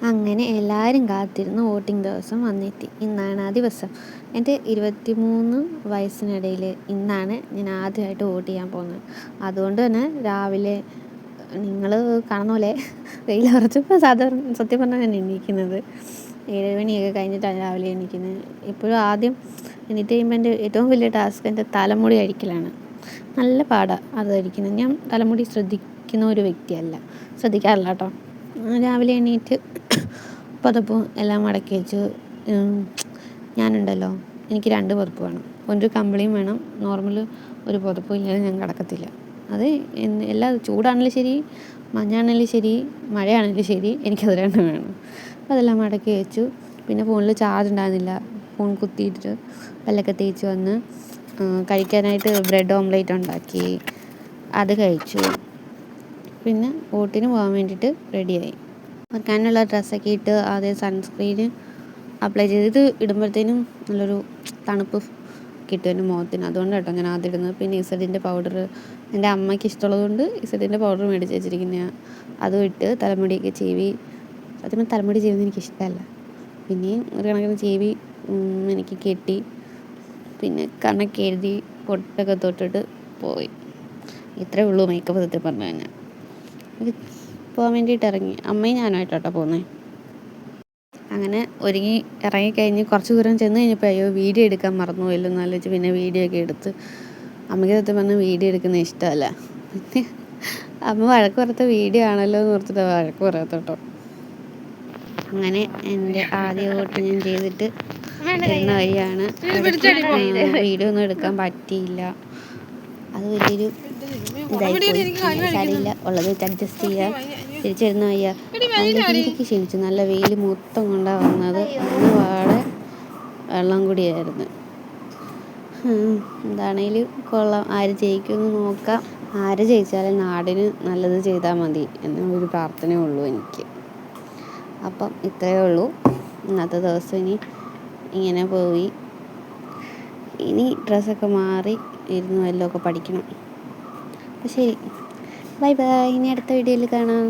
അങ്ങനെ എല്ലാവരും കാത്തിരുന്ന് വോട്ടിംഗ് ദിവസം വന്നെത്തി. ഇന്നാണ് ആ ദിവസം. എൻ്റെ 23 വയസ്സിനിടയിൽ ഇന്നാണ് ഞാൻ ആദ്യമായിട്ട് വോട്ട് ചെയ്യാൻ പോകുന്നത്. അതുകൊണ്ട് തന്നെ രാവിലെ നിങ്ങൾ കാണുന്ന പോലെ വെയിലുറച്ചപ്പോൾ സത്യം പറഞ്ഞാൽ ഞാൻ എണീക്കുന്നത് 7 മണിയൊക്കെ കഴിഞ്ഞിട്ടാണ് രാവിലെ എണീക്കുന്നത്. എപ്പോഴും ആദ്യം എണീറ്റ് കഴിയുമ്പോൾ എൻ്റെ ഏറ്റവും വലിയ ടാസ്ക് എൻ്റെ തലമുടി അഴിക്കലാണ്. നല്ല പാടാണ് അത് അഴിക്കുന്നത്. ഞാൻ തലമുടി ശ്രദ്ധിക്കുന്ന ഒരു വ്യക്തിയല്ല, ശ്രദ്ധിക്കാറില്ല കേട്ടോ. രാവിലെ എണീറ്റ് പുതപ്പും എല്ലാം മടക്കി വെച്ച് ഞാനുണ്ടല്ലോ, എനിക്ക് 2 പുതപ്പ് വേണം. ഒരു കമ്പിളിയും വേണം, നോർമൽ ഒരു പുതപ്പും ഇല്ലാതെ ഞാൻ കിടക്കത്തില്ല. അത് എല്ലാ ചൂടാണെങ്കിലും ശരി, മഞ്ഞാണെങ്കിലും ശരി, മഴയാണെങ്കിലും ശരി, എനിക്കത് രണ്ടും വേണം. അപ്പോൾ അതെല്ലാം മടക്കി വെച്ചു. പിന്നെ ഫോണിൽ ചാർജ് ഉണ്ടായിരുന്നില്ല. ഫോൺ കുത്തിയിട്ട് പല്ലൊക്കെ തേച്ച് വന്ന് കഴിക്കാനായിട്ട് ബ്രെഡ് ഓംലേറ്റ് ഉണ്ടാക്കി, അത് കഴിച്ചു. പിന്നെ വോട്ടിന് പോകാൻ വേണ്ടിയിട്ട് റെഡിയായി. വെക്കാനുള്ള ഡ്രസ്സൊക്കെ ഇട്ട് ആദ്യം സൺസ്ക്രീന് അപ്ലൈ ചെയ്ത്. ഇത് ഇടുമ്പോഴത്തേനും നല്ലൊരു തണുപ്പ് കിട്ടും എൻ്റെ മുഖത്തിന്. അതുകൊണ്ട് കേട്ടോ ഞാൻ ആദ്യം ഇടുന്നത്. പിന്നെ ഇസഡിൻ്റെ പൗഡർ എൻ്റെ അമ്മയ്ക്ക് ഇഷ്ടമുള്ളത് കൊണ്ട് ഇസഡിൻ്റെ പൗഡർ മേടിച്ച് വെച്ചിരിക്കുന്ന അതും ഇട്ട് തലമുടിയൊക്കെ ചീവി. സത്യം തലമുടി ചീവുന്നത് എനിക്കിഷ്ടമല്ല. പിന്നെയും ഒരു കണക്കിന് ചീവി എനിക്ക് കെട്ടി. പിന്നെ കണ്ണൊക്കെ എഴുതി പൊട്ടൊക്കെ തൊട്ടിട്ട് പോയി. ഇത്രയേ ഉള്ളൂ മേക്കപ്പ് സത്യം പറഞ്ഞു കഴിഞ്ഞാൽ. പോകാൻ വേണ്ടിയിട്ട് ഇറങ്ങി. അമ്മയും ഞാനുമായിട്ടോ പോകുന്നത്. അങ്ങനെ ഒരുങ്ങി ഇറങ്ങിക്കഴിഞ്ഞ് കുറച്ച് ദൂരം ചെന്ന് കഴിഞ്ഞപ്പോൾ അയ്യോ വീഡിയോ എടുക്കാൻ മറന്നു പോയല്ലോ എന്ന് ആലോചിച്ച് പിന്നെ വീഡിയോ ഒക്കെ എടുത്ത്. അമ്മയ്ക്ക് സത്യം പറഞ്ഞാൽ വീഡിയോ എടുക്കുന്നത് ഇഷ്ടമല്ല. പിന്നെ അമ്മ വഴക്ക് പുറത്ത വീഡിയോ ആണല്ലോ എന്ന് ഓർത്തിട്ട് വഴക്ക് പറയാത്തോട്ടോ. അങ്ങനെ എൻ്റെ ആദ്യ വോട്ട് ഞാൻ ചെയ്തിട്ട് വരുന്ന വഴിയാണ്. വീഡിയോ ഒന്നും എടുക്കാൻ പറ്റിയില്ല. അത് വലിയൊരു സാരിയില്ല, ഉള്ളത് വെച്ച് അഡ്ജസ്റ്റ് ചെയ്യുക. തിരിച്ചിരുന്ന വയ്യ, നല്ല രീതിക്ക് ക്ഷണിച്ചു. നല്ല വെയിൽ മൊത്തം കൊണ്ടാണ് വന്നത്. അന്ന് പാടെ വെള്ളം കൂടിയായിരുന്നു. എന്താണേലും കൊള്ളാം. ആര് ജയിക്കുമെന്ന് നോക്കാം. ആര് ജയിച്ചാലും നാടിന് നല്ലത് ചെയ്താൽ മതി എന്നൊരു പ്രാർത്ഥനയേ ഉള്ളൂ എനിക്ക്. അപ്പം ഇത്രയേ ഉള്ളൂ ഇന്നത്തെ ദിവസം. ഇങ്ങനെ പോയി. ഇനി ഡ്രസ്സൊക്കെ മാറി ഇരുന്ന് വല്ലതുമൊക്കെ പഠിക്കണം. അപ്പോൾ ശരി, ബൈ ബൈ. ഇനി അടുത്ത വീഡിയോയിൽ കാണാം.